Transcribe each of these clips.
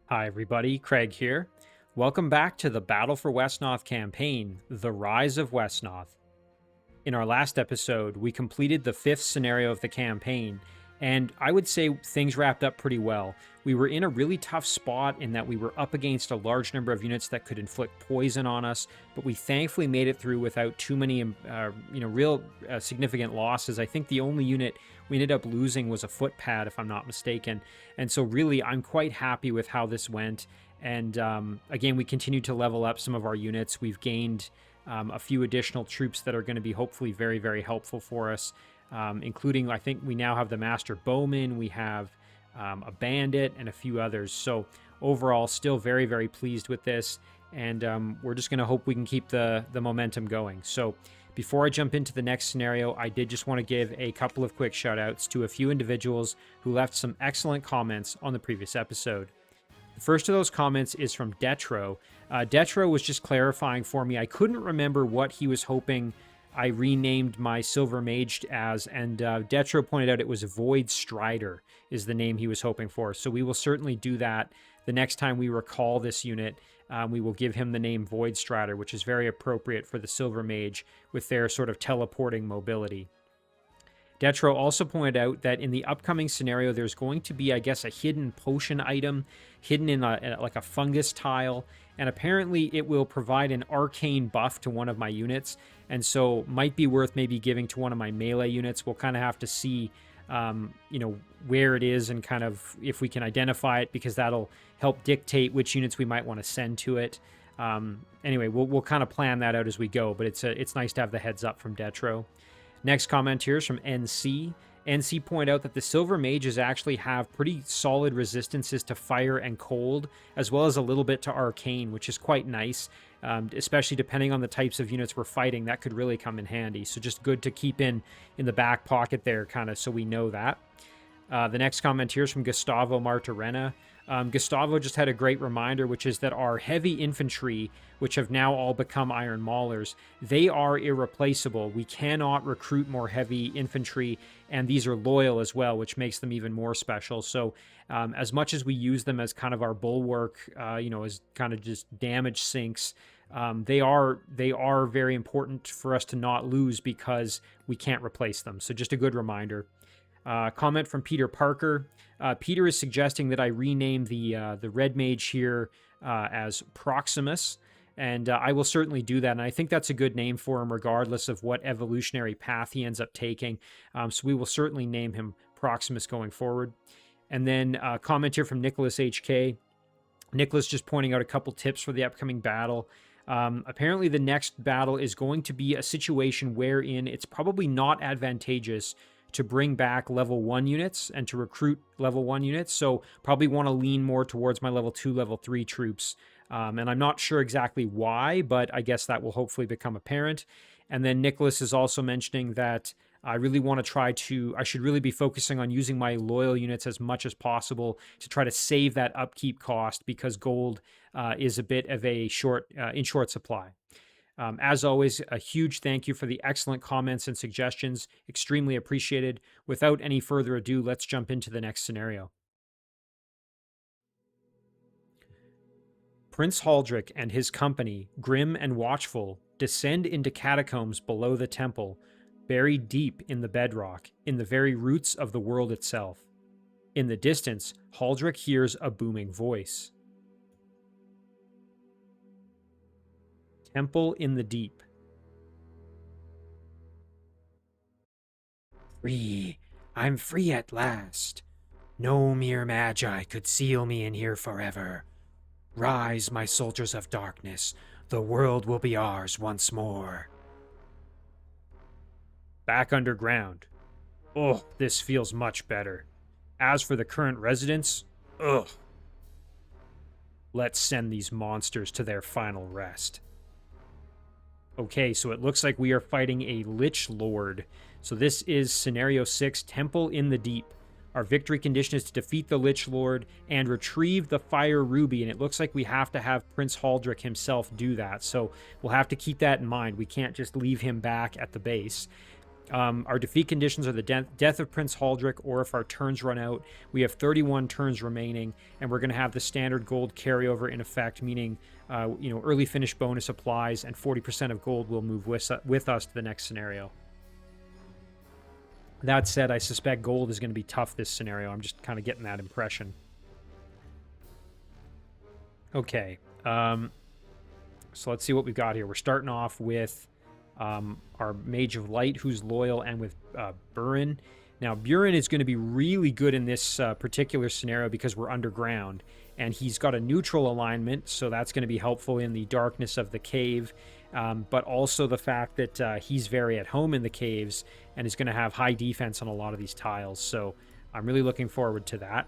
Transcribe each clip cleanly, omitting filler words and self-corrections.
Hi everybody, Craig here. Welcome back to the Battle for Wesnoth campaign, The Rise of Wesnoth. In our last episode, we completed the 5th scenario of the campaign, and I would say things wrapped up pretty well. We were in a really tough spot in that we were up against a large number of units that could inflict poison on us, but we thankfully made it through without too many, real significant losses. I think the only unit we ended up losing was a footpad, if I'm not mistaken. And so really, I'm quite happy with how this went. And again, we continued to level up some of our units. We've gained a few additional troops that are going to be hopefully very, very helpful for us, including, I think we now have the Master Bowman, we have a Bandit, and a few others. So overall, still very, very pleased with this, and we're just going to hope we can keep the momentum going. So before I jump into the next scenario, I did just want to give a couple of quick shout outs to a few individuals who left some excellent comments on the previous episode. The first of those comments is from Detro. Detro was just clarifying for me. I couldn't remember what he was hoping I renamed my Silver Mage as, and Detro pointed out it was Void Strider is the name he was hoping for. So we will certainly do that the next time we recall this unit. We will give him the name Void Strider, which is very appropriate for the Silver Mage with their sort of teleporting mobility. Detro also pointed out that in the upcoming scenario, there's going to be, I guess, a hidden potion item hidden in like a fungus tile, and apparently it will provide an arcane buff to one of my units, and so might be worth maybe giving to one of my melee units. We'll kind of have to see, where it is and kind of if we can identify it, because that'll help dictate which units we might want to send to it. Anyway, we'll kind of plan that out as we go, but it's nice to have the heads up from Detro. Next comment here is from NC. NC point out that the Silver Mages actually have pretty solid resistances to fire and cold, as well as a little bit to arcane, which is quite nice, especially depending on the types of units we're fighting. That could really come in handy. So just good to keep in the back pocket there, kind of, so we know that. The next comment here is from Gustavo Martorena. Gustavo just had a great reminder, which is that our heavy infantry, which have now all become Iron Maulers, they are irreplaceable. We cannot recruit more heavy infantry, and these are loyal as well, which makes them even more special. So as much as we use them as kind of our bulwark, as kind of just damage sinks, they are very important for us to not lose because we can't replace them. So just a good reminder. Comment from Peter Parker. Peter is suggesting that I rename the Red Mage here as Proximus, and I will certainly do that. And I think that's a good name for him, regardless of what evolutionary path he ends up taking. So we will certainly name him Proximus going forward. And then a comment here from Nicholas HK. Nicholas just pointing out a couple tips for the upcoming battle. Apparently, the next battle is going to be a situation wherein it's probably not advantageous to bring back level 1 units and to recruit level 1 units. So probably want to lean more towards my level 2, level 3 troops. And I'm not sure exactly why, but I guess that will hopefully become apparent. And then Nicholas is also mentioning that I really want to I should really be focusing on using my loyal units as much as possible to try to save that upkeep cost, because gold is a bit of a in short supply. As always, a huge thank you for the excellent comments and suggestions. Extremely appreciated. Without any further ado, let's jump into the next scenario. Prince Haldric and his company, grim and watchful, descend into catacombs below the temple, buried deep in the bedrock, in the very roots of the world itself. In the distance, Haldric hears a booming voice. Temple in the Deep. Free. I'm free at last. No mere magi could seal me in here forever. Rise, my soldiers of darkness. The world will be ours once more. Back underground. Oh, this feels much better. As for the current residents, ugh. Let's send these monsters to their final rest. Okay, so it looks like we are fighting a Lich Lord. So this is Scenario 6, Temple in the Deep. Our victory condition is to defeat the Lich Lord and retrieve the Fire Ruby, and it looks like we have to have Prince Haldric himself do that. So we'll have to keep that in mind. We can't just leave him back at the base. Our defeat conditions are the death of Prince Haldric, or if our turns run out. We have 31 turns remaining, and we're going to have the standard gold carryover in effect, meaning early finish bonus applies, and 40% of gold will move with us to the next scenario. That said, I suspect gold is going to be tough this scenario. I'm just kind of getting that impression. Okay, so let's see what we've got here. We're starting off with our Mage of Light, who's loyal, and with Burin. Now, Burin is going to be really good in this particular scenario because we're underground, and he's got a neutral alignment, so that's going to be helpful in the darkness of the cave, but also the fact that he's very at home in the caves and is going to have high defense on a lot of these tiles, so I'm really looking forward to that.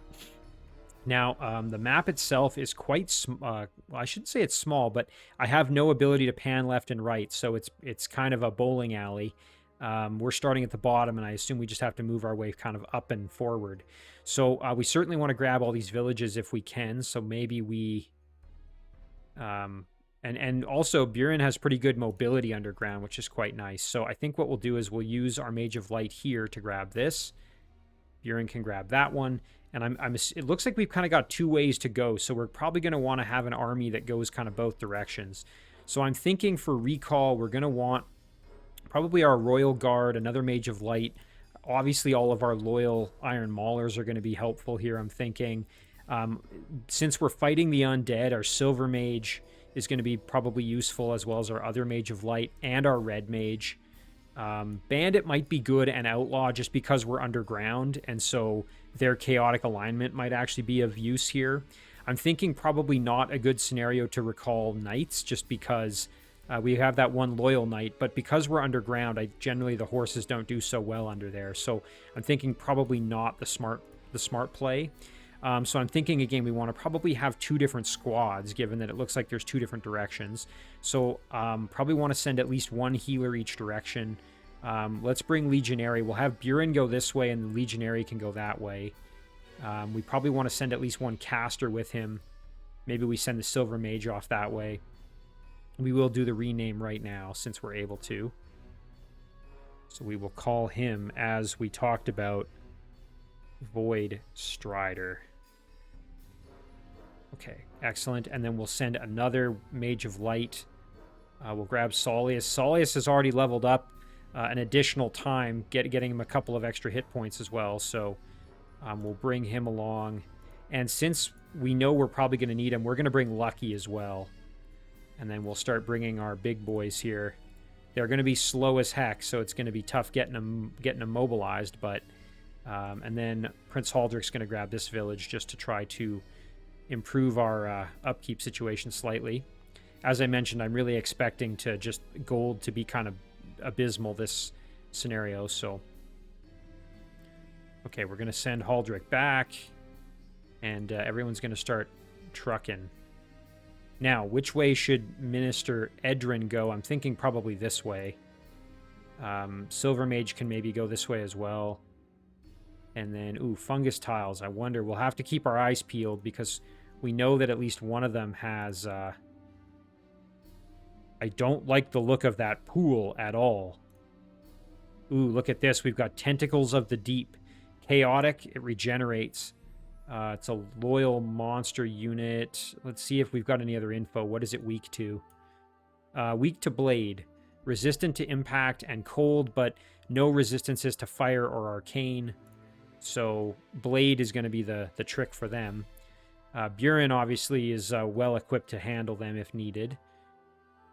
Now, the map itself is quite, I shouldn't say it's small, but I have no ability to pan left and right, so it's kind of a bowling alley. We're starting at the bottom, and I assume we just have to move our way kind of up and forward. So we certainly want to grab all these villages if we can, so maybe we... And also, Burin has pretty good mobility underground, which is quite nice. So I think what we'll do is we'll use our Mage of Light here to grab this. Burin can grab that one. And it looks like we've kind of got two ways to go, so we're probably going to want to have an army that goes kind of both directions. So I'm thinking for recall, we're going to want probably our Royal Guard, another Mage of Light. Obviously, all of our loyal Iron Maulers are going to be helpful here, I'm thinking. Since we're fighting the undead, our Silver Mage is going to be probably useful, as well as our other Mage of Light and our Red Mage. Bandit might be good, and Outlaw just because we're underground, and so their chaotic alignment might actually be of use here. I'm thinking probably not a good scenario to recall Knights, just because we have that one loyal Knight, but because we're underground, generally the horses don't do so well under there, so I'm thinking probably not the smart play. So I'm thinking, again, we want to probably have two different squads, given that it looks like there's two different directions. So probably want to send at least one healer each direction. Let's bring Legionary. We'll have Burin go this way, and the Legionary can go that way. We probably want to send at least one caster with him. Maybe we send the Silver Mage off that way. We will do the rename right now, since we're able to. So we will call him, as we talked about, Void Strider. Okay, excellent. And then we'll send another Mage of Light. We'll grab Solius. Solius has already leveled up an additional time, getting him a couple of extra hit points as well. So we'll bring him along. And since we know we're probably going to need him, we're going to bring Lucky as well. And then we'll start bringing our big boys here. They're going to be slow as heck, so it's going to be tough getting them mobilized. But and then Prince Haldric's going to grab this village just to try to improve our upkeep situation slightly. As I mentioned, I'm really expecting to just gold to be kind of abysmal this scenario. So, okay, we're going to send Haldric back, and everyone's going to start trucking. Now, which way should Minister Edrin go? I'm thinking probably this way. Silver Mage can maybe go this way as well. And then, ooh, fungus tiles. I wonder, we'll have to keep our eyes peeled because we know that at least one of them has... I don't like the look of that pool at all. Ooh, look at this. We've got Tentacles of the Deep. Chaotic, it regenerates. It's a loyal monster unit. Let's see if we've got any other info. What is it weak to? Weak to Blade. Resistant to impact and cold, but no resistances to fire or arcane. So Blade is going to be the trick for them. Burin obviously is well equipped to handle them if needed.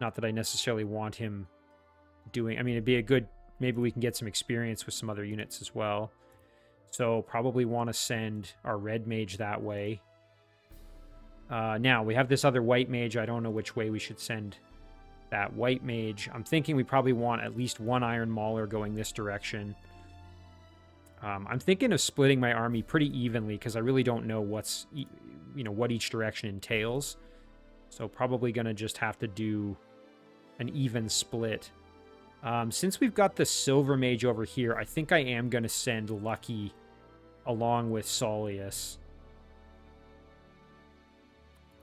Not that I necessarily want him doing... I mean, it'd be a good... Maybe we can get some experience with some other units as well. So probably want to send our Red Mage that way. Now, we have this other White Mage. I don't know which way we should send that White Mage. I'm thinking we probably want at least one Iron Mauler going this direction. I'm thinking of splitting my army pretty evenly because I really don't know what each direction entails. So probably going to just have to do an even split. Since we've got the Silver Mage over here, I think I am going to send Lucky along with Solius.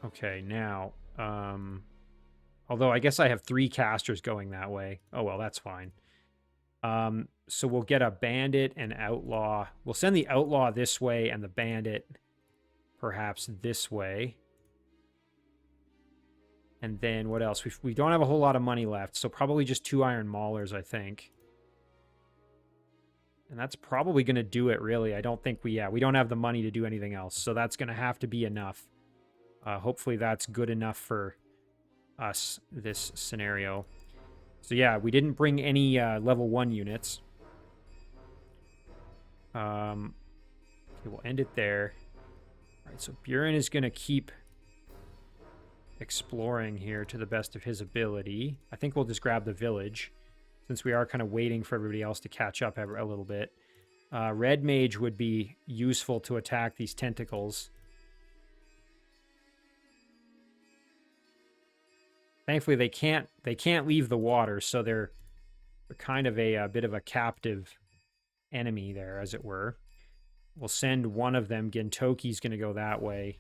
Okay, now, although I guess I have 3 casters going that way. Oh, well, that's fine. So we'll get a bandit and outlaw. We'll send the outlaw this way and the bandit perhaps this way. And then what else? We don't have a whole lot of money left, so probably just 2 iron maulers, I think. And that's probably going to do it, really. I don't think we don't have the money to do anything else, so that's going to have to be enough. Hopefully that's good enough for us, this scenario. So yeah, we didn't bring any level 1 units. Okay, we'll end it there. All right, so Buren is going to keep exploring here to the best of his ability. I think we'll just grab the village, since we are kind of waiting for everybody else to catch up a little bit. Red Mage would be useful to attack these tentacles. Thankfully, they can't leave the water, so they're kind of a bit of a captive enemy there, as it were. We'll send one of them. Gintoki's going to go that way.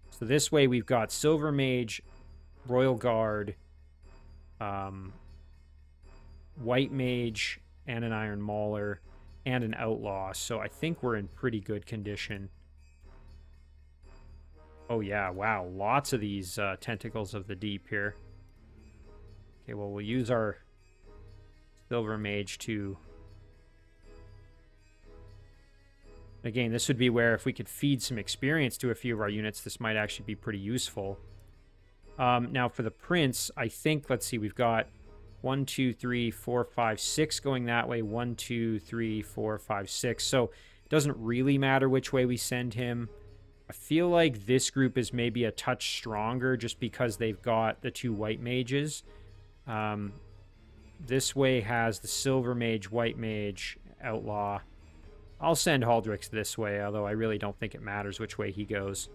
So this way we've got Silver Mage, Royal Guard, White Mage, and an Iron Mauler, and an Outlaw. So I think we're in pretty good condition. Oh yeah, wow. Lots of these Tentacles of the Deep here. Okay, well, we'll use our Silver Mage to... Again, this would be where if we could feed some experience to a few of our units, this might actually be pretty useful. Now, for the Prince, I think, let's see, we've got 1, 2, 3, 4, 5, 6 going that way. 1, 2, 3, 4, 5, 6. So it doesn't really matter which way we send him. I feel like this group is maybe a touch stronger just because they've got the 2 White Mages. This way has the Silver Mage, White Mage, Outlaw. I'll send Haldric this way, although I really don't think it matters which way he goes.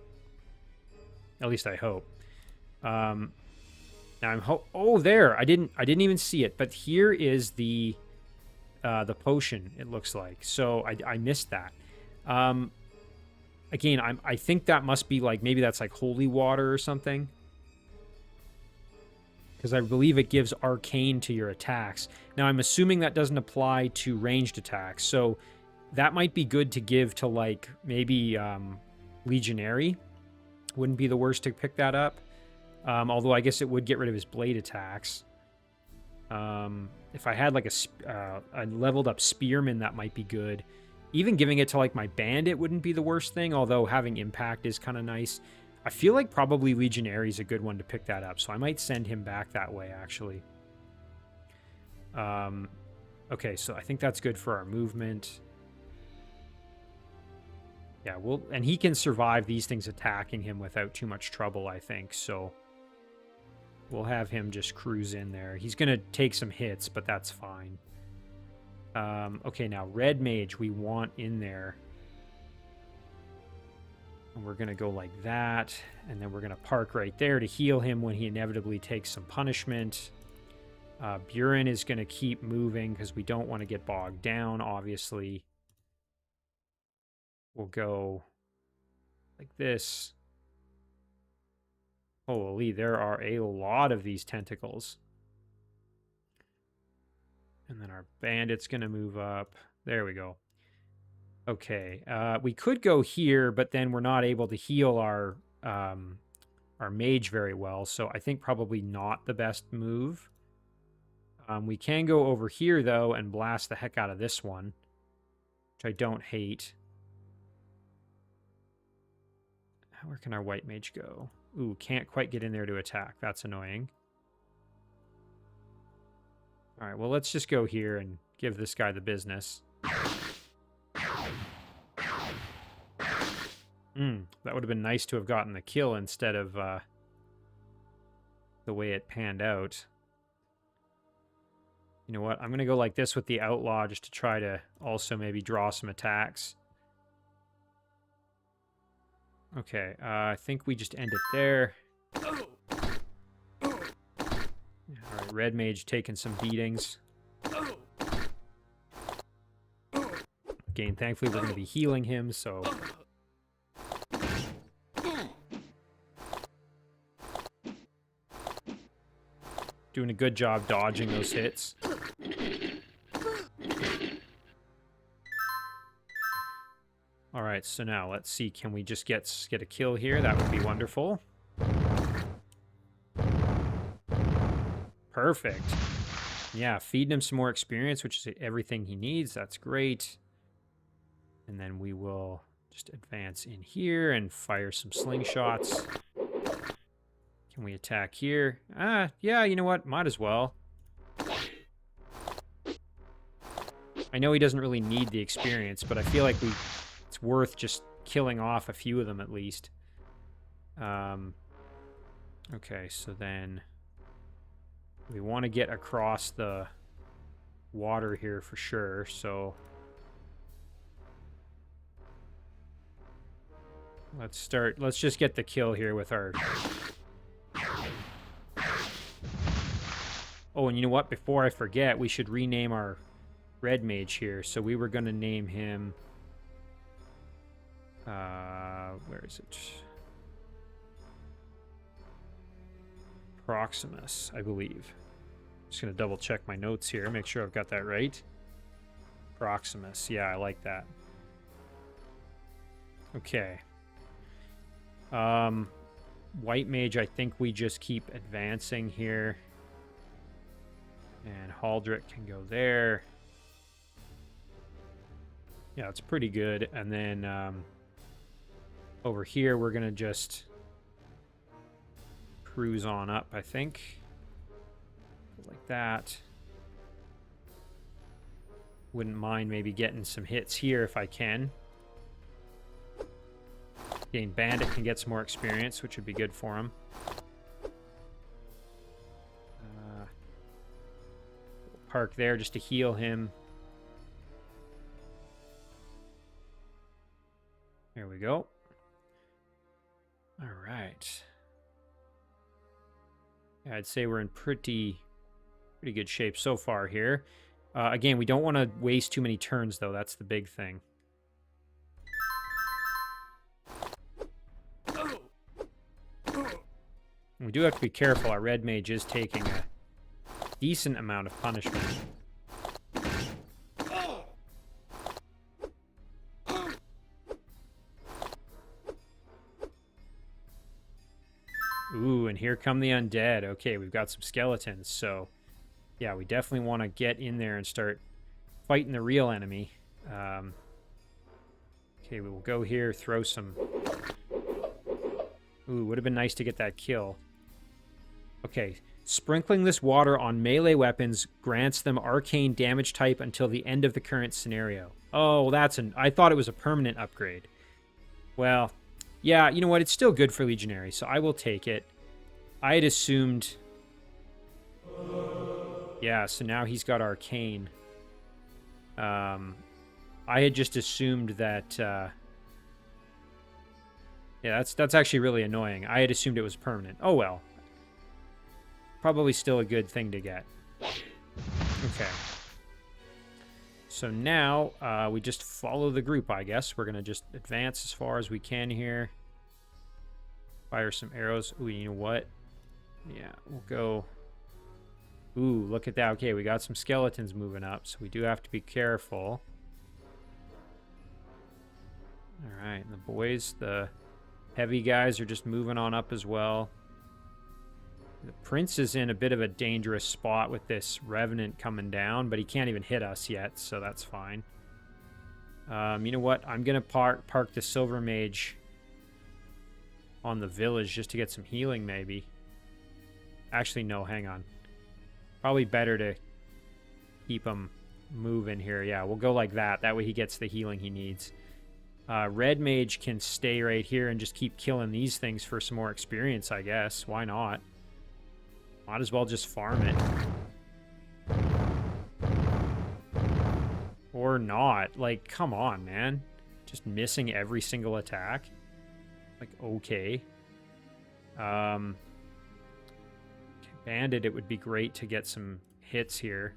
At least I hope. Now I'm oh, there! I didn't even see it, but here is the potion. It looks like so. I missed that. Again, I think that must be like maybe that's like holy water or something. Because I believe it gives arcane to your attacks. Now I'm assuming that doesn't apply to ranged attacks, so. That might be good to give to, like, maybe Legionary. Wouldn't be the worst to pick that up. Although I guess it would get rid of his blade attacks. If I had, like, a leveled up Spearman, that might be good. Even giving it to, like, my Bandit wouldn't be the worst thing, although having Impact is kind of nice. I feel like probably Legionary is a good one to pick that up, so I might send him back that way, actually. Okay, so I think that's good for our movement. Yeah, and he can survive these things attacking him without too much trouble, I think, so we'll have him just cruise in there. He's going to take some hits, but that's fine. Okay, now Red Mage we want in there. And we're going to go like that, and then we're going to park right there to heal him when he inevitably takes some punishment. Buren is going to keep moving because we don't want to get bogged down, obviously. We'll go like this. Holy, there are a lot of these tentacles. And then our bandit's going to move up. There we go. Okay, we could go here, but then we're not able to heal our mage very well, so I think probably not the best move. We can go over here, though, and blast the heck out of this one, which I don't hate. Where can our white mage go? Ooh, can't quite get in there to attack. That's annoying. All right, well, let's just go here and give this guy the business. That would have been nice to have gotten the kill instead of the way it panned out. You know what? I'm going to go like this with the outlaw just to try to also maybe draw some attacks. Okay, I think we just end it there. Alright, Red Mage taking some beatings. Again, thankfully we're going to be healing him, so... Doing a good job dodging those hits. right, so now let's see. Can we just get a kill here? That would be wonderful. Perfect. Yeah, feeding him some more experience, which is everything he needs. That's great. And then we will just advance in here and fire some slingshots. Can we attack here? Yeah, you know what? Might as well. I know he doesn't really need the experience, but I feel like it's worth just killing off a few of them at least. Okay, so then we want to get across the water here for sure, so let's just get the kill here with our... Oh, and you know what? Before I forget, we should rename our red mage here. So we were going to name him... where is it? Proximus, I believe. Just going to double check my notes here, make sure I've got that right. Proximus, yeah, I like that. Okay. White mage, I think we just keep advancing here. And Haldric can go there. Yeah, it's pretty good. And then over here, we're going to just cruise on up, I think. Like that. Wouldn't mind maybe getting some hits here if I can. Again, Bandit can get some more experience, which would be good for him. Park there just to heal him. There we go. All right. Yeah, I'd say we're in pretty good shape so far here. Again, we don't want to waste too many turns, though. That's the big thing. We do have to be careful. Our red mage is taking a decent amount of punishment. Ooh, and here come the undead. Okay, we've got some skeletons, so yeah, we definitely want to get in there and start fighting the real enemy. Okay, we will go here, throw some... Ooh, would have been nice to get that kill. Okay, sprinkling this water on melee weapons grants them arcane damage type until the end of the current scenario. Oh, I thought it was a permanent upgrade. Well, yeah, you know what? It's still good for Legionary, so I will take it. I had assumed... Yeah, so now he's got arcane. I had just assumed that... Yeah, that's actually really annoying. I had assumed it was permanent. Oh, well. Probably still a good thing to get. Okay. So now, we just follow the group, I guess. We're going to just advance as far as we can here. Fire some arrows. Ooh, you know what? Yeah, we'll go... Ooh, look at that. Okay, we got some skeletons moving up, so we do have to be careful. Alright, and the boys, the heavy guys are just moving on up as well. The prince is in a bit of a dangerous spot with this revenant coming down, but he can't even hit us yet, so that's fine. You know what? I'm going to park the silver mage on the village just to get some healing, maybe. Actually, no, hang on. Probably better to keep him moving here. Yeah, we'll go like that. That way he gets the healing he needs. Red mage can stay right here and just keep killing these things for some more experience, I guess. Why not? Might as well just farm it. Or not. Like, come on, man. Just missing every single attack. Like, okay. Bandit, it would be great to get some hits here.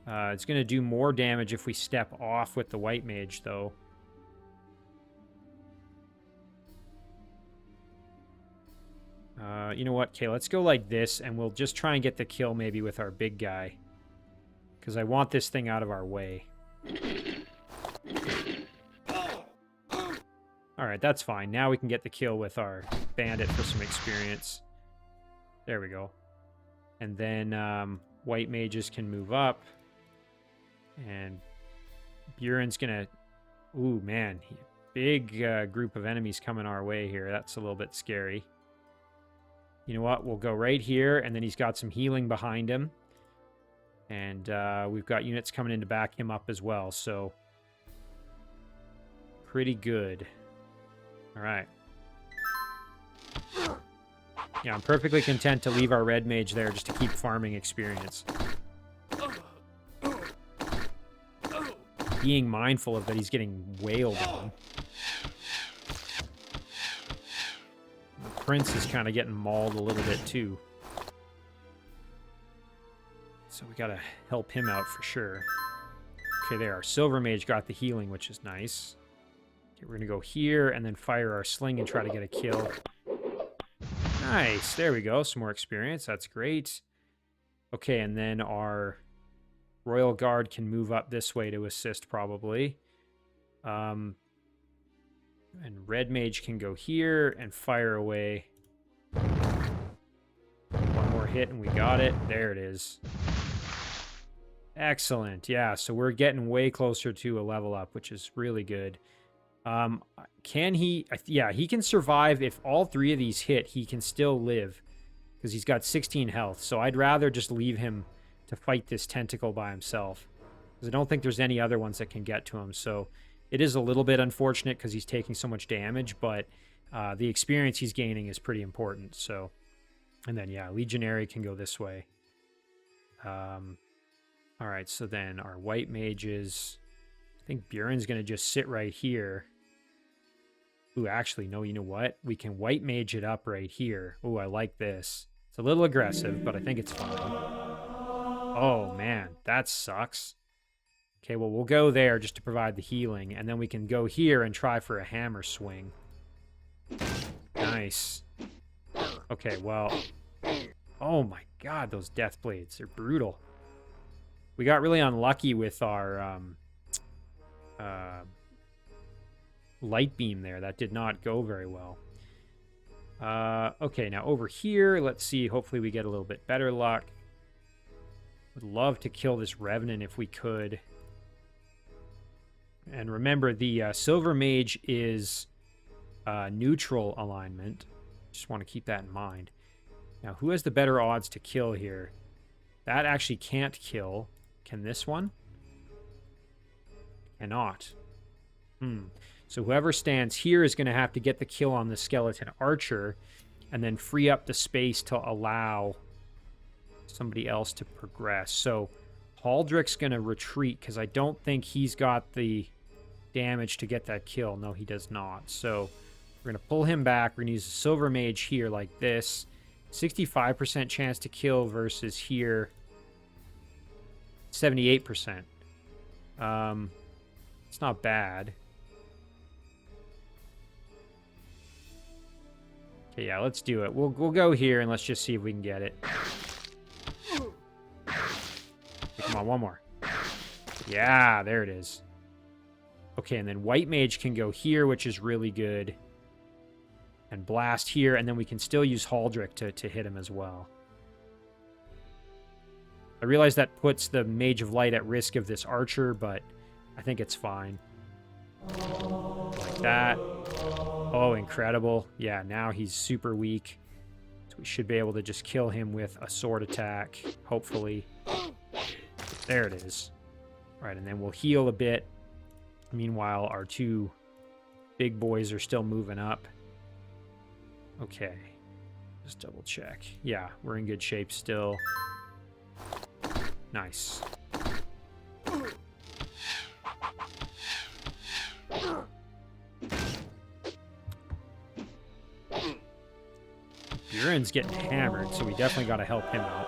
It's going to do more damage if we step off with the white mage, though. You know what? Okay, let's go like this, and we'll just try and get the kill maybe with our big guy. Because I want this thing out of our way. All right, that's fine. Now we can get the kill with our bandit for some experience. There we go. And then white mages can move up. And Buren's going to... Ooh, man. Big group of enemies coming our way here. That's a little bit scary. You know what? We'll go right here, and then he's got some healing behind him. And we've got units coming in to back him up as well, so... Pretty good. All right. Yeah, I'm perfectly content to leave our red mage there just to keep farming experience. Being mindful of that he's getting wailed on. The prince is kind of getting mauled a little bit too. So we gotta help him out for sure. Okay, there. Our silver mage got the healing, which is nice. Okay, we're gonna go here and then fire our sling and try to get a kill. Nice. There we go. Some more experience. That's great. Okay, and then our Royal Guard can move up this way to assist probably. And Red Mage can go here and fire away. One more hit and we got it. There it is. Excellent. Yeah, so we're getting way closer to a level up, which is really good. Can he... Yeah, he can survive. If all three of these hit, he can still live. Because he's got 16 health. So I'd rather just leave him to fight this tentacle by himself. Because I don't think there's any other ones that can get to him. So it is a little bit unfortunate because he's taking so much damage. But the experience he's gaining is pretty important. So, and then, yeah, Legionary can go this way. All right, so then our white mages... I think Buren's going to just sit right here. Ooh, actually, no, you know what? We can white mage it up right here. Ooh, I like this. It's a little aggressive, but I think it's fine. Oh, man, that sucks. Okay, well, we'll go there just to provide the healing, and then we can go here and try for a hammer swing. Nice. Okay, well... Oh, my God, those death blades. They're brutal. We got really unlucky with our... light beam there. That did not go very well. Okay, now over here, let's see. Hopefully we get a little bit better luck. Would love to kill this Revenant if we could. And remember, the Silver Mage is neutral alignment. Just want to keep that in mind. Now, who has the better odds to kill here? That actually can't kill. Can this one? Cannot. So whoever stands here is going to have to get the kill on the skeleton archer and then free up the space to allow somebody else to progress. So Haldric's going to retreat because I don't think he's got the damage to get that kill. No, he does not. So we're going to pull him back. We're going to use a Silver Mage here like this. 65% chance to kill versus here 78%. It's not bad. Okay, yeah, let's do it. We'll go here and let's just see if we can get it. Okay, come on, one more. Yeah, there it is. Okay, and then White Mage can go here, which is really good. And blast here, and then we can still use Haldric to hit him as well. I realize that puts the Mage of Light at risk of this archer, but I think it's fine. Like that. Oh, incredible. Yeah, now he's super weak. So we should be able to just kill him with a sword attack, hopefully. There it is. All right, and then we'll heal a bit. Meanwhile, our two big boys are still moving up. Okay. Just double check. Yeah, we're in good shape still. Nice. Buren's getting hammered, so we definitely got to help him out.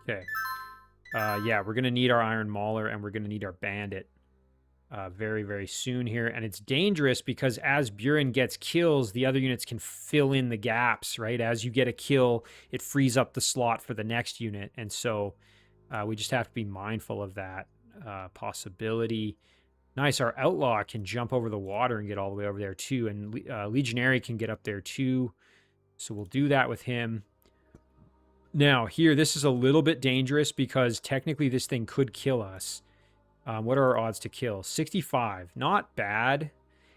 Okay. Yeah, we're going to need our Iron Mauler, and we're going to need our Bandit. very, very soon here. And it's dangerous because as Buren gets kills, the other units can fill in the gaps, right? As you get a kill, it frees up the slot for the next unit. And so we just have to be mindful of that possibility. Nice. Our Outlaw can jump over the water and get all the way over there too. And Legionary can get up there too. So we'll do that with him. Now, here, this is a little bit dangerous because technically this thing could kill us. What are our odds to kill? 65. Not bad.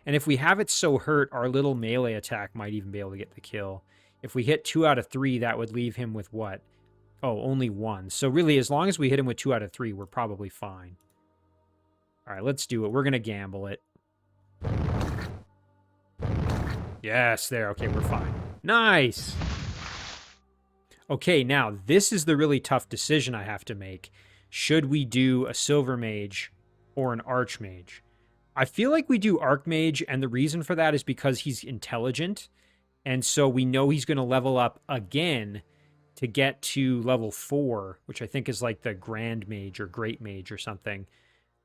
And if we have it so hurt, our little melee attack might even be able to get the kill. If we hit 2 out of 3, that would leave him with what? Oh, only 1. So really, as long as we hit him with 2 out of 3, we're probably fine. All right, let's do it. We're going to gamble it. Yes, there. Okay, we're fine. Nice. Okay, now this is the really tough decision I have to make. Should we do a Silver Mage or an Archmage? I feel like we do Archmage, and the reason for that is because he's intelligent, and so we know he's going to level up again to get to level 4, which I think is like the Grand Mage or Great Mage or something.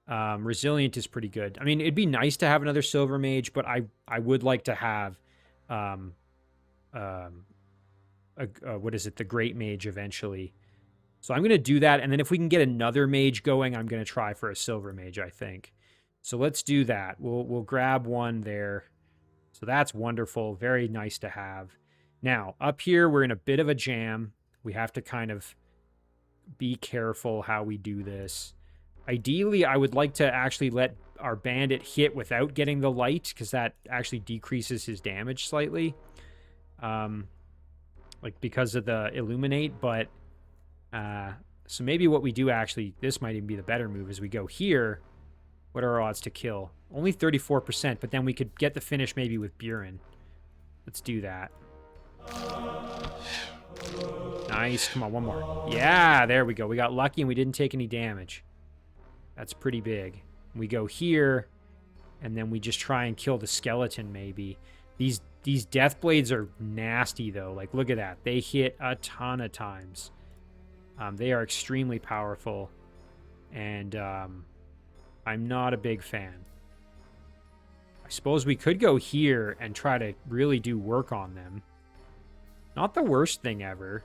Resilient is pretty good. I mean, it'd be nice to have another Silver Mage, but I would like to have what is it? The Great Mage eventually. So I'm going to do that, and then if we can get another mage going, I'm going to try for a Silver Mage, I think. So let's do that. We'll grab one there. So that's wonderful. Very nice to have. Now, up here, we're in a bit of a jam. We have to kind of be careful how we do this. Ideally, I would like to actually let our bandit hit without getting the light, because that actually decreases his damage slightly. Like because of the illuminate, but so maybe what we do actually, this might even be the better move, is we go here. What are our odds to kill? Only 34%, but then we could get the finish maybe with Buren. Let's do that. Nice. Come on, one more. Yeah, there we go. We got lucky and we didn't take any damage. That's pretty big. We go here, and then we just try and kill the skeleton maybe. These death blades are nasty, though. Like, look at that. They hit a ton of times. They are extremely powerful, and I'm not a big fan. I suppose we could go here and try to really do work on them. Not the worst thing ever.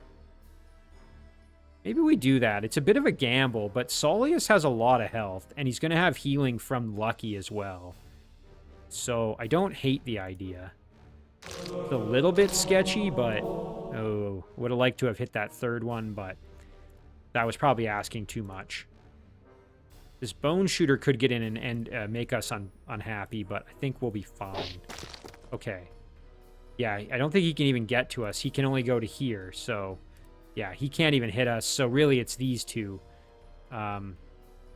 Maybe we do that. It's a bit of a gamble, but Saulius has a lot of health, and he's going to have healing from Lucky as well. So I don't hate the idea. It's a little bit sketchy, but oh, would have liked to have hit that third one, but that was probably asking too much. This bone shooter could get in and make us unhappy, but I think we'll be fine. Okay. Yeah, I don't think he can even get to us. He can only go to here, so yeah, he can't even hit us. So really, it's these two. And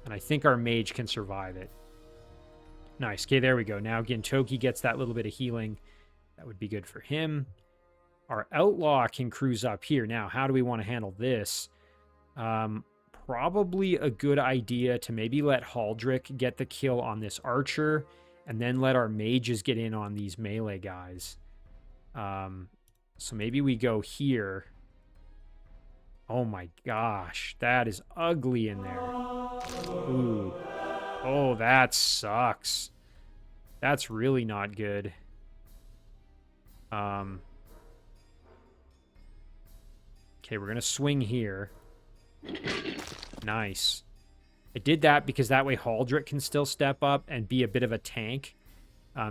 I think our mage can survive it. Nice. Okay, there we go. Now Gintoki gets that little bit of healing. That would be good for him. Our outlaw can cruise up here. Now, how do we want to handle this? Probably a good idea to maybe let Haldric get the kill on this archer, and then let our mages get in on these melee guys. So maybe we go here. Oh my gosh, that is ugly in there. Ooh. Oh, that sucks. That's really not good. Okay, we're going to swing here. Nice. I did that because that way Haldric can still step up and be a bit of a tank,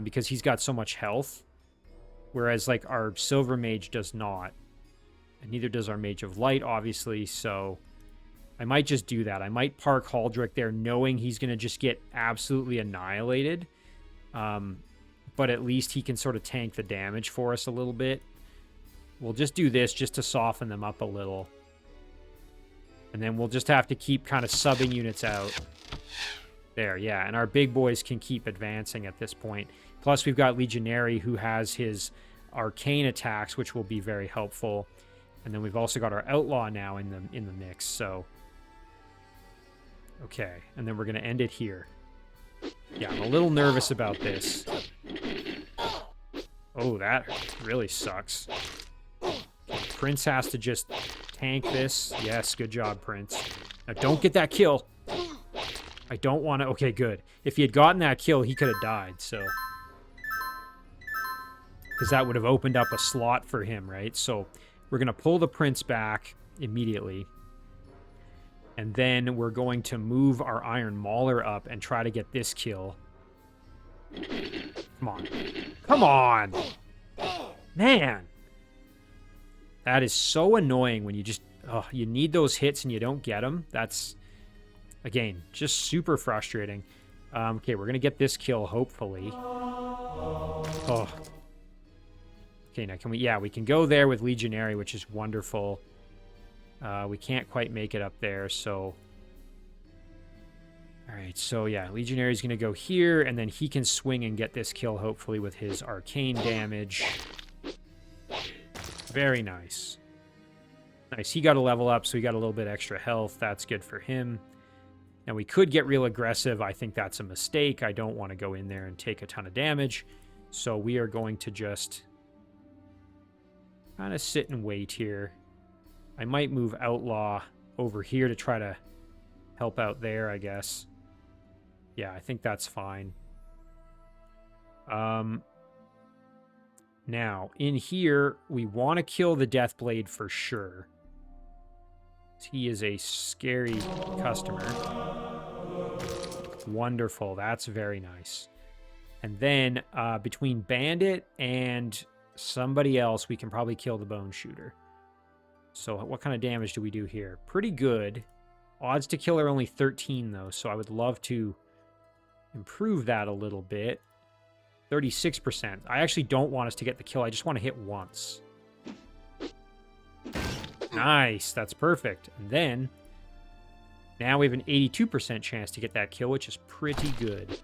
because he's got so much health. Whereas, like, our Silver Mage does not. And neither does our Mage of Light, obviously, so I might just do that. I might park Haldric there knowing he's going to just get absolutely annihilated. But at least he can sort of tank the damage for us a little bit. We'll just do this just to soften them up a little. And then we'll just have to keep kind of subbing units out. There, yeah. And our big boys can keep advancing at this point. Plus, we've got Legionary who has his arcane attacks, which will be very helpful. And then we've also got our outlaw now in the mix. So, okay. And then we're going to end it here. Yeah, I'm a little nervous about this. Oh, that really sucks. Prince has to just tank this. Yes, good job, Prince. Now, don't get that kill. I don't want to... Okay, good. If he had gotten that kill, he could have died, so... Because that would have opened up a slot for him, right? So we're going to pull the Prince back immediately. And then we're going to move our Iron Mauler up and try to get this kill. Come on. Come on! Man! That is so annoying when you just... Oh, you need those hits and you don't get them. That's, again, just super frustrating. Okay, we're going to get this kill, hopefully. Oh. Okay, now can we... Yeah, we can go there with Legionary, which is wonderful. We can't quite make it up there, so... Alright, so yeah, Legionary's going to go here, and then he can swing and get this kill, hopefully, with his arcane damage. Very nice. Nice, he got a level up, so he got a little bit extra health. That's good for him. Now, we could get real aggressive. I think that's a mistake. I don't want to go in there and take a ton of damage. So we are going to just kind of sit and wait here. I might move Outlaw over here to try to help out there, I guess. Yeah, I think that's fine. Now, in here, we want to kill the Deathblade for sure. He is a scary customer. Wonderful. That's very nice. And then, between Bandit and somebody else, we can probably kill the Bone Shooter. So what kind of damage do we do here? Pretty good. Odds to kill are only 13, though, so I would love to improve that a little bit. 36%. I actually don't want us to get the kill. I just want to hit once. Nice. That's perfect. And then, now we have an 82% chance to get that kill, which is pretty good.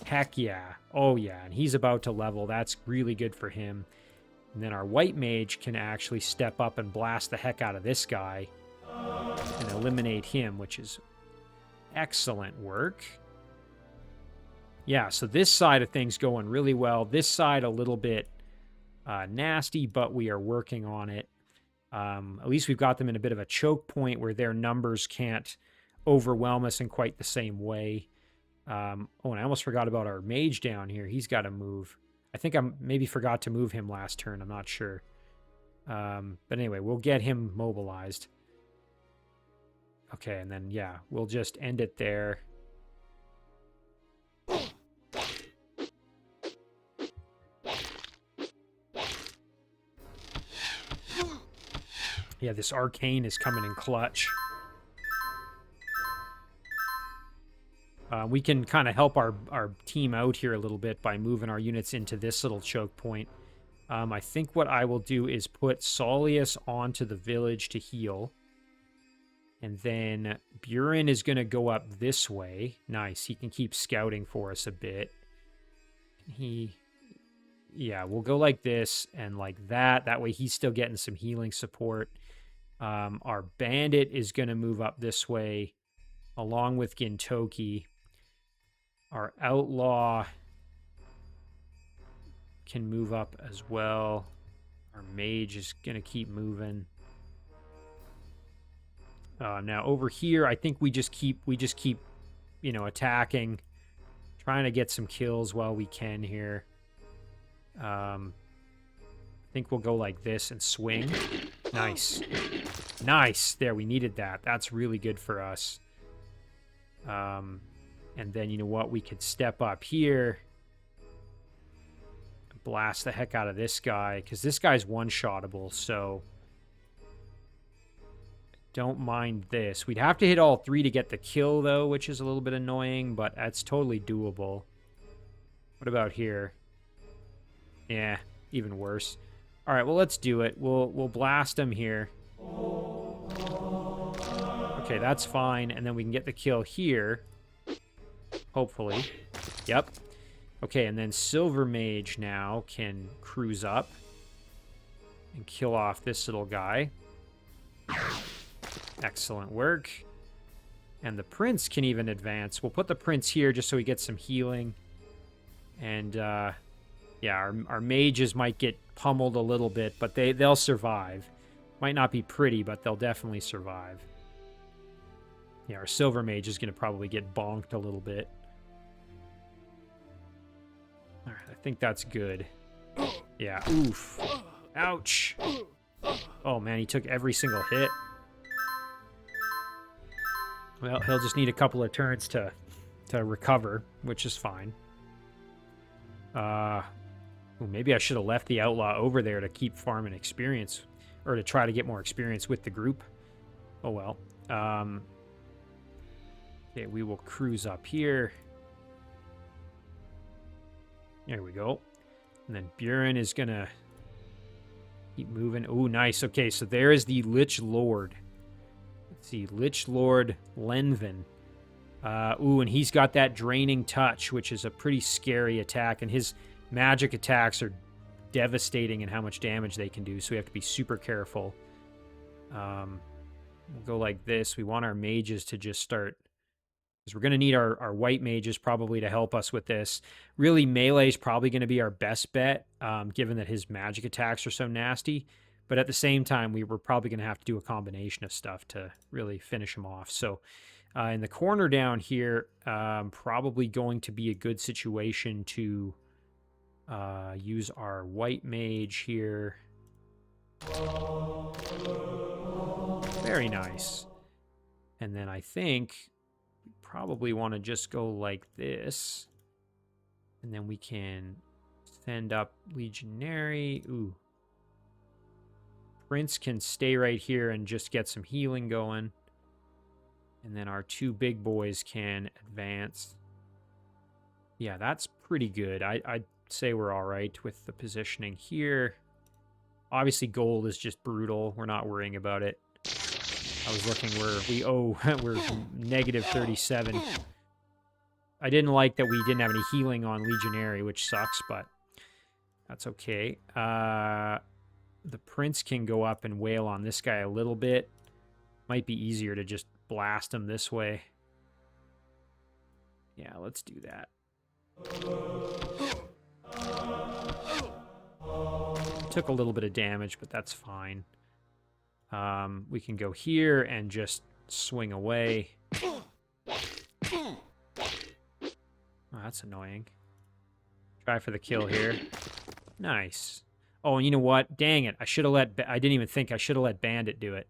Heck yeah. Oh, yeah. And he's about to level. That's really good for him. And then our White Mage can actually step up and blast the heck out of this guy and eliminate him, which is excellent work. Yeah, so this side of things going really well. This side a little bit nasty, but we are working on it. At least we've got them in a bit of a choke point where their numbers can't overwhelm us in quite the same way. Oh, and I almost forgot about our mage down here. He's got to move. I think I maybe forgot to move him last turn. I'm not sure. But anyway, we'll get him mobilized. Okay, and then, yeah, we'll just end it there. Yeah, this arcane is coming in clutch. We can kind of help our team out here a little bit by moving our units into this little choke point. I think what I will do is put Saulius onto the village to heal. And then Buren is going to go up this way. Nice. He can keep scouting for us a bit. Yeah, we'll go like this and like that. That way he's still getting some healing support. Our bandit is going to move up this way along with Gintoki. Our outlaw can move up as well. Our mage is going to keep moving. Now over here, I think we just keep, you know, attacking, trying to get some kills while we can here. I think we'll go like this and swing. Nice. Nice. There, we needed that. That's really good for us. And then, you know what? We could step up here. Blast the heck out of this guy, because this guy's one-shottable, so don't mind this. We'd have to hit all three to get the kill, though, which is a little bit annoying, but that's totally doable. What about here? Yeah, even worse. All right, well, let's do it. We'll blast him here. Okay, that's fine, and then we can get the kill here. Hopefully. Yep. Okay, and then Silver Mage now can cruise up and kill off this little guy. Excellent work. And the Prince can even advance. We'll put the Prince here just so he gets some healing. And, yeah, our mages might get pummeled a little bit, but they'll survive. Might not be pretty, but they'll definitely survive. Yeah, our Silver Mage is going to probably get bonked a little bit. All right, I think that's good. Yeah, oof. Ouch. Oh, man, he took every single hit. Well, he'll just need a couple of turns to recover, which is fine. Maybe I should have left the Outlaw over there to keep farming experience, or to try to get more experience with the group. Oh, well. Okay, we will cruise up here. There we go. And then Buren is going to keep moving. Oh, nice. Okay, so there is the Lich Lord. Let's see, Lich Lord Lenvin. And he's got that Draining Touch, which is a pretty scary attack, and his magic attacks are devastating in how much damage they can do, so we have to be super careful. We'll go like this. We want our mages to just start, because we're going to need our white mages probably to help us with this. Really, melee is probably going to be our best bet, given that his magic attacks are so nasty. But at the same time, we're probably going to have to do a combination of stuff to really finish him off. So in the corner down here, probably going to be a good situation to use our white mage here. Very nice. And then I think we probably want to just go like this. And then we can send up Legionary. Ooh. Prince can stay right here and just get some healing going. And then our two big boys can advance. Yeah, that's pretty good. I'd say we're all right with the positioning here. Obviously, gold is just brutal. We're not worrying about it. I was looking we're negative 37. I didn't like that we didn't have any healing on Legionary, which sucks, but that's okay. The Prince can go up and wail on this guy a little bit. Might be easier to just blast him this way. Yeah, let's do that. Took a little bit of damage, but that's fine. We can go here and just swing away. Oh, that's annoying. Try for the kill here. Nice. Oh, and you know what? Dang it. I didn't even think I should have let Bandit do it.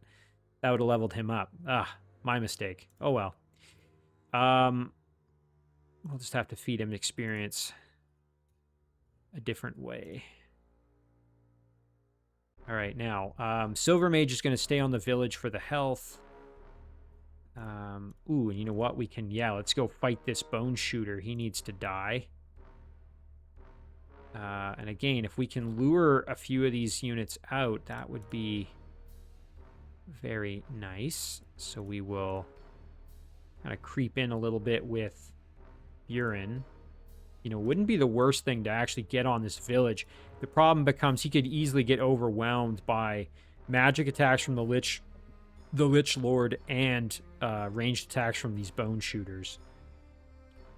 That would have leveled him up. Ah, my mistake. Oh, well. We'll just have to feed him experience a different way. All right, now, Silver Mage is going to stay on the village for the health. And you know what? We can, let's go fight this Bone Shooter. He needs to die. And again, if we can lure a few of these units out, that would be very nice. So we will kind of creep in a little bit with Buren. You know, wouldn't be the worst thing to actually get on this village. The problem becomes he could easily get overwhelmed by magic attacks from the Lich Lord and ranged attacks from these Bone Shooters.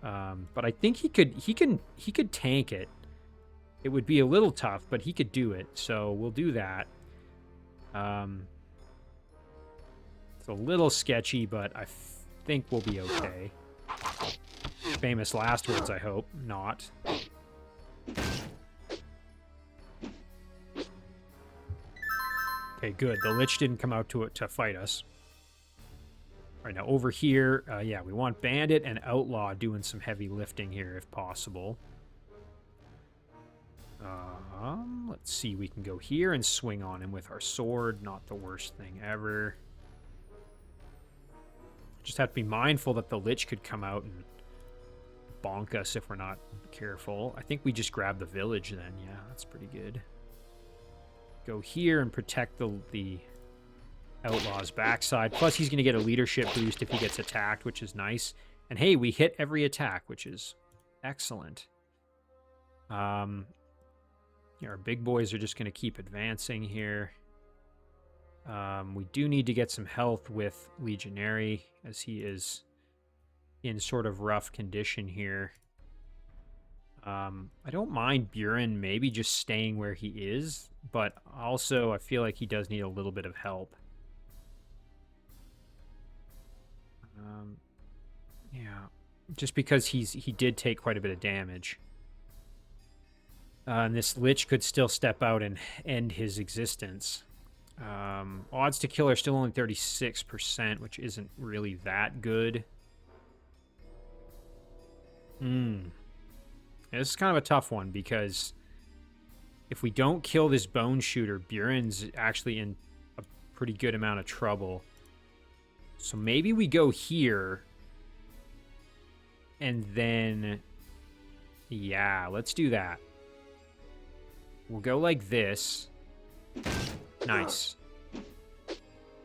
But I think he could tank it. It would be a little tough, but he could do it. So we'll do that. It's a little sketchy, but I think we'll be okay. Famous last words, I hope. Not. Okay, good. The Lich didn't come out to fight us. All right, now over here, we want Bandit and Outlaw doing some heavy lifting here if possible. Let's see. We can go here and swing on him with our sword. Not the worst thing ever. Just have to be mindful that the Lich could come out and bonk us if we're not careful. I think we just grab the village then. Yeah, that's pretty good. Go here and protect the Outlaw's backside. Plus, he's going to get a leadership boost if he gets attacked, which is nice. And hey, we hit every attack, which is excellent. Our big boys are just going to keep advancing here. We do need to get some health with Legionary, as he is in sort of rough condition here. I don't mind Buren maybe just staying where he is, but also I feel like he does need a little bit of help. Yeah, just because he did take quite a bit of damage. And this Lich could still step out and end his existence. Odds to kill are still only 36%, which isn't really that good. This is kind of a tough one because if we don't kill this Bone Shooter, Buren's actually in a pretty good amount of trouble. So maybe we go here. And then, yeah, let's do that. We'll go like this. Nice.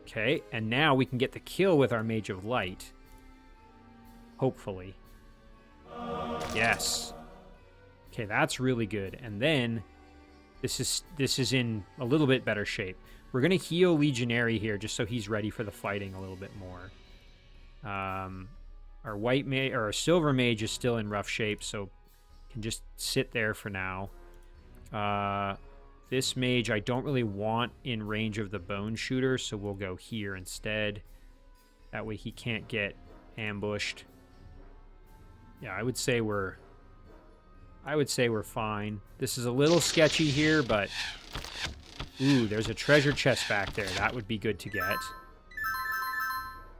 Okay, and now we can get the kill with our Mage of Light. Hopefully. Yes. Okay, that's really good. And then this is in a little bit better shape. We're gonna heal Legionary here just so he's ready for the fighting a little bit more. Our white mage or our silver mage is still in rough shape, so can just sit there for now. This mage I don't really want in range of the Bone Shooter, so we'll go here instead. That way he can't get ambushed. Yeah, I would say we're fine. This is a little sketchy here, but ooh, there's a treasure chest back there. That would be good to get.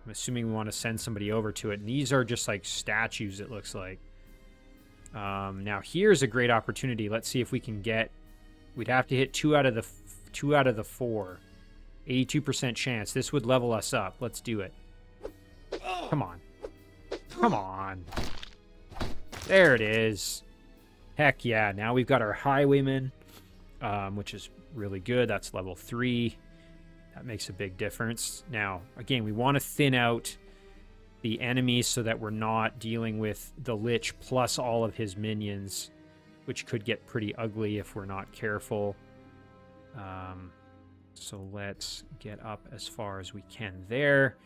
I'm assuming we want to send somebody over to it. And these are just like statues, it looks like. Now here's a great opportunity. Let's see if we can get... We'd have to hit 2 out of the 4. 82% chance. This would level us up. Let's do it. Come on. Come on. There it is. Heck yeah. Now we've got our Highwayman, which is really good. That's level 3. That makes a big difference. Now, again, we want to thin out the enemies so that we're not dealing with the Lich plus all of his minions, which could get pretty ugly if we're not careful. So let's get up as far as we can there.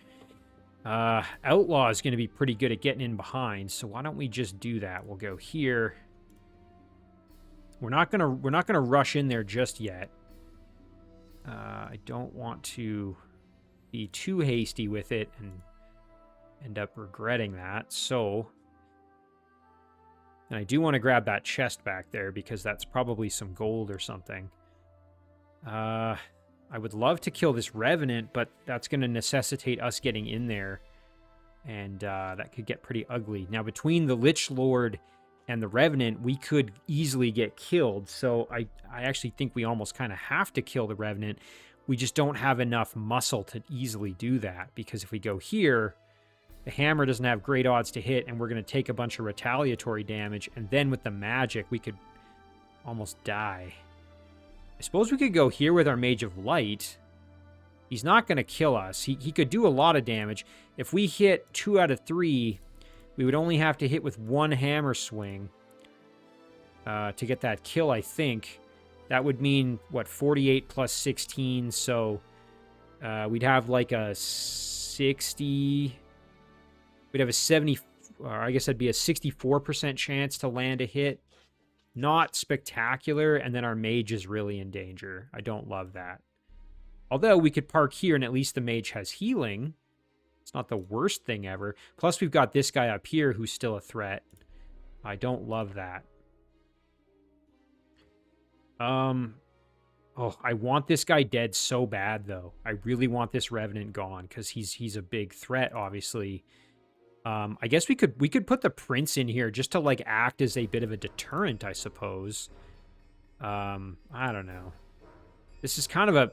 Outlaw is going to be pretty good at getting in behind, so why don't we just do that? We'll go here. We're not gonna rush in there just yet. I don't want to be too hasty with it and end up regretting that. So, and I do want to grab that chest back there because that's probably some gold or something. I would love to kill this Revenant, but that's going to necessitate us getting in there. And that could get pretty ugly. Now, between the Lich Lord and the Revenant, we could easily get killed. So I actually think we almost kind of have to kill the Revenant. We just don't have enough muscle to easily do that. Because if we go here, the hammer doesn't have great odds to hit, and we're going to take a bunch of retaliatory damage. And then with the magic, we could almost die. I suppose we could go here with our Mage of Light. He's not going to kill us. He could do a lot of damage. If we hit 2 out of 3... we would only have to hit with 1 hammer swing to get that kill, I think. That would mean, what, 48 plus 16, so we'd have like a 60... We'd have a 70... or I guess that'd be a 64% chance to land a hit. Not spectacular, and then our mage is really in danger. I don't love that. Although we could park here, and at least the mage has healing. It's not the worst thing ever. Plus, we've got this guy up here who's still a threat. I don't love that. Oh, I want this guy dead so bad, though. I really want this Revenant gone, because he's a big threat, obviously. I guess we could put the Prince in here just to, like, act as a bit of a deterrent, I suppose. I don't know. This is kind of a...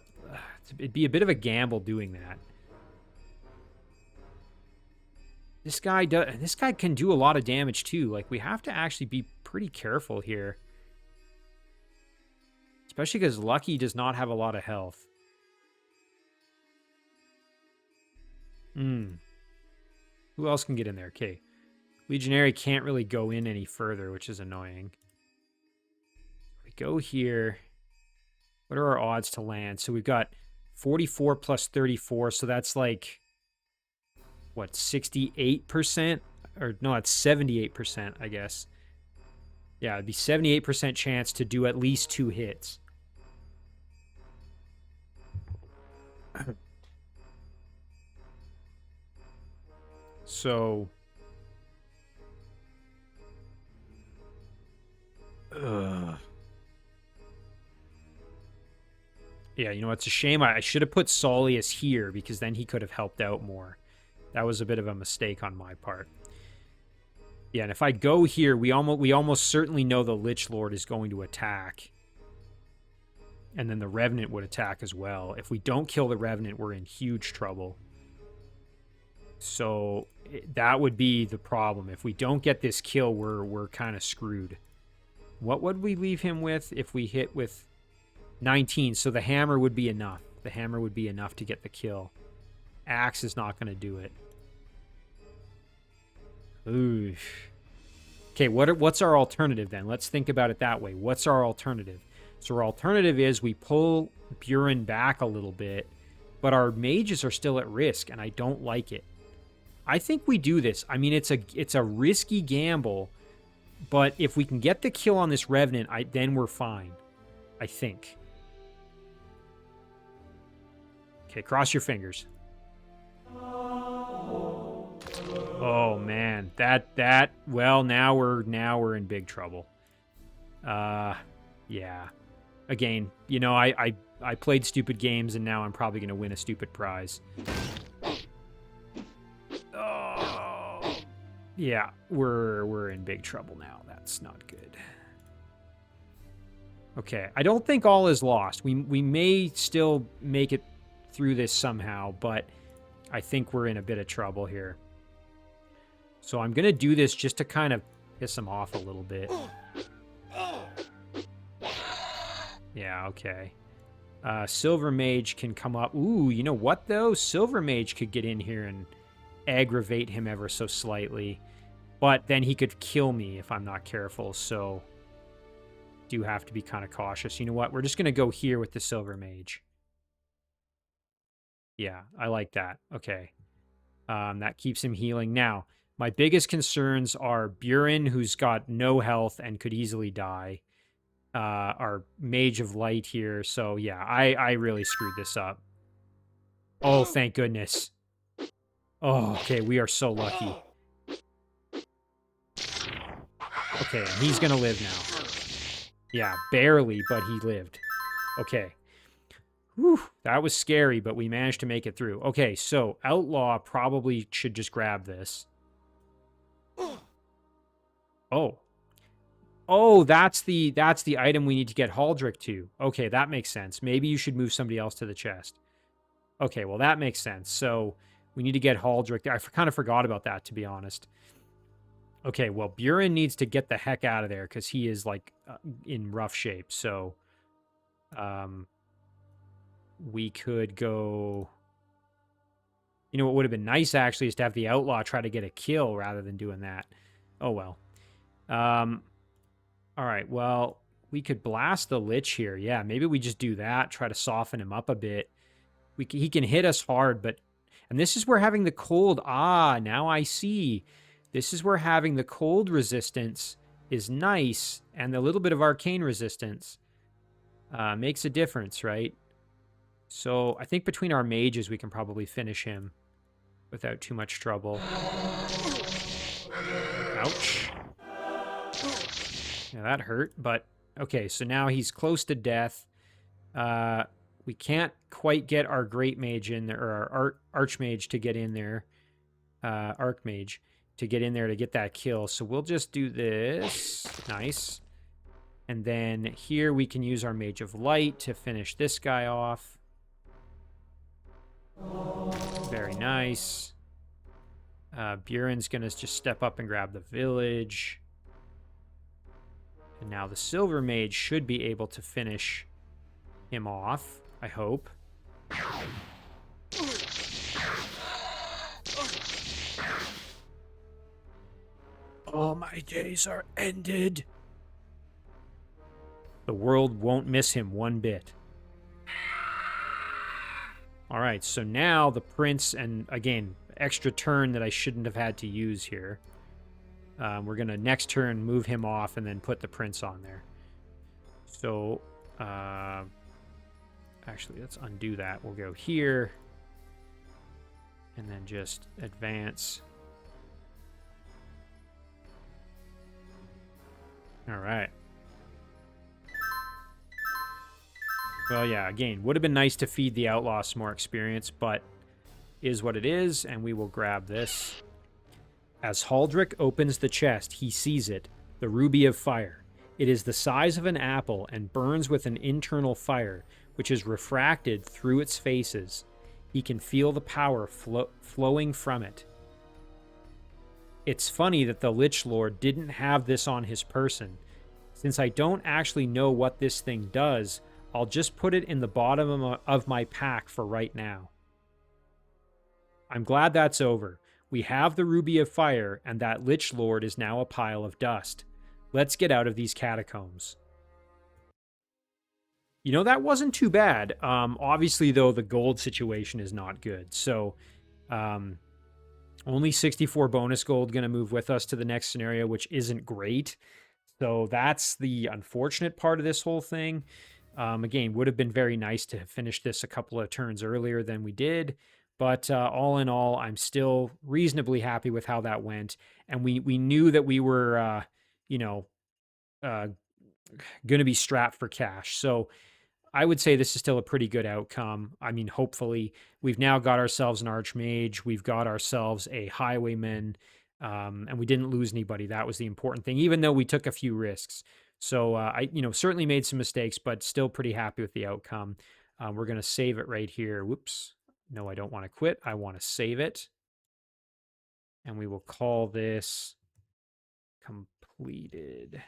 it'd be a bit of a gamble doing that. This guy can do a lot of damage too. Like, we have to actually be pretty careful here. Especially because Lucky does not have a lot of health. Who else can get in there? Okay. Legionary can't really go in any further, which is annoying. We go here. What are our odds to land? So we've got 44 plus 34, so that's like... what, 68%? Or no, it's 78%, I guess. Yeah, it'd be 78% chance to do at least 2 hits. So... Yeah, you know, it's a shame. I should have put Saulius here because then he could have helped out more. That was a bit of a mistake on my part. Yeah, and if I go here, we almost certainly know the Lich Lord is going to attack. And then the Revenant would attack as well. If we don't kill the Revenant, we're in huge trouble. So that would be the problem. If we don't get this kill, we're kind of screwed. What would we leave him with if we hit with 19? So the hammer would be enough. The hammer would be enough to get the kill. Axe is not going to do it. Ooh. Okay, what's our alternative then? Let's think about it that way. What's our alternative? So our alternative is we pull Buren back a little bit, but our mages are still at risk, and I don't like it. I think we do this. I mean, it's a risky gamble, but if we can get the kill on this Revenant, then we're fine. I think. Okay, cross your fingers. Oh man, well, now we're in big trouble. Yeah. Again, you know, I played stupid games and now I'm probably going to win a stupid prize. Oh. Yeah, we're in big trouble now. That's not good. Okay, I don't think all is lost. We may still make it through this somehow, but I think we're in a bit of trouble here. So I'm going to do this just to kind of piss him off a little bit. Yeah, okay. Silver Mage can come up. Ooh, you know what, though? Silver Mage could get in here and aggravate him ever so slightly. But then he could kill me if I'm not careful, so do have to be kind of cautious. You know what? We're just going to go here with the Silver Mage. Yeah, I like that. Okay. That keeps him healing. Now, my biggest concerns are Buren, who's got no health and could easily die. Our Mage of Light here. So, yeah, I really screwed this up. Oh, thank goodness. Oh, okay, we are so lucky. Okay, and he's going to live now. Yeah, barely, but he lived. Okay. Whew, that was scary, but we managed to make it through. Okay, so Outlaw probably should just grab this. Oh. Oh, that's the item we need to get Haldric to. Okay, that makes sense. Maybe you should move somebody else to the chest. Okay, well, that makes sense. So we need to get Haldric there. I kind of forgot about that, to be honest. Okay, well, Buren needs to get the heck out of there because he is, like, in rough shape. So, we could go... You know what would have been nice, actually, is to have the Outlaw try to get a kill rather than doing that. Oh, well. All right, well, we could blast the Lich here. Yeah, maybe we just do that, try to soften him up a bit. He can hit us hard, but... And this is where having the cold... Ah, now I see. This is where having the cold resistance is nice, and the little bit of arcane resistance makes a difference, right? So I think between our mages, we can probably finish him without too much trouble. Ouch. Yeah, that hurt, but okay, so now he's close to death. We can't quite get our Great Mage in there, or our Archmage to get in there. Archmage to get in there to get that kill. So we'll just do this. Nice. And then here we can use our Mage of Light to finish this guy off. Very nice. Buren's going to just step up and grab the village. And now the Silver Mage should be able to finish him off, I hope. All my days are ended. The world won't miss him one bit. All right, so now the prince, and again, extra turn that I shouldn't have had to use here. We're going to next turn move him off and then put the prince on there. So, actually, let's undo that. We'll go here and then just advance All right. Well, yeah, again, would have been nice to feed the outlaw some more experience, but is what it is, and we will grab this. As Haldric opens the chest, he sees it, the ruby of fire. It is the size of an apple and burns with an internal fire, which is refracted through its faces. He can feel the power flowing from it. It's funny that the Lich Lord didn't have this on his person. Since I don't actually know what this thing does, I'll just put it in the bottom of my pack for right now. I'm glad that's over. We have the Ruby of Fire, and that Lich Lord is now a pile of dust. Let's get out of these catacombs. You know, that wasn't too bad. Obviously, though, the gold situation is not good. So, only 64 bonus gold going to move with us to the next scenario, which isn't great. So that's the unfortunate part of this whole thing. Again, would have been very nice to have finished this a couple of turns earlier than we did. But all in all, I'm still reasonably happy with how that went. And we knew that we were, going to be strapped for cash. So I would say this is still a pretty good outcome. I mean, hopefully, we've now got ourselves an Archmage. We've got ourselves a Highwayman. And we didn't lose anybody. That was the important thing, even though we took a few risks. So I certainly made some mistakes, but still pretty happy with the outcome. We're going to save it right here. Whoops. No, I don't want to quit. I want to save it. And we will call this completed.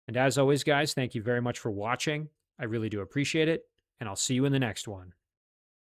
And as always, guys, thank you very much for watching. I really do appreciate it. And I'll see you in the next one.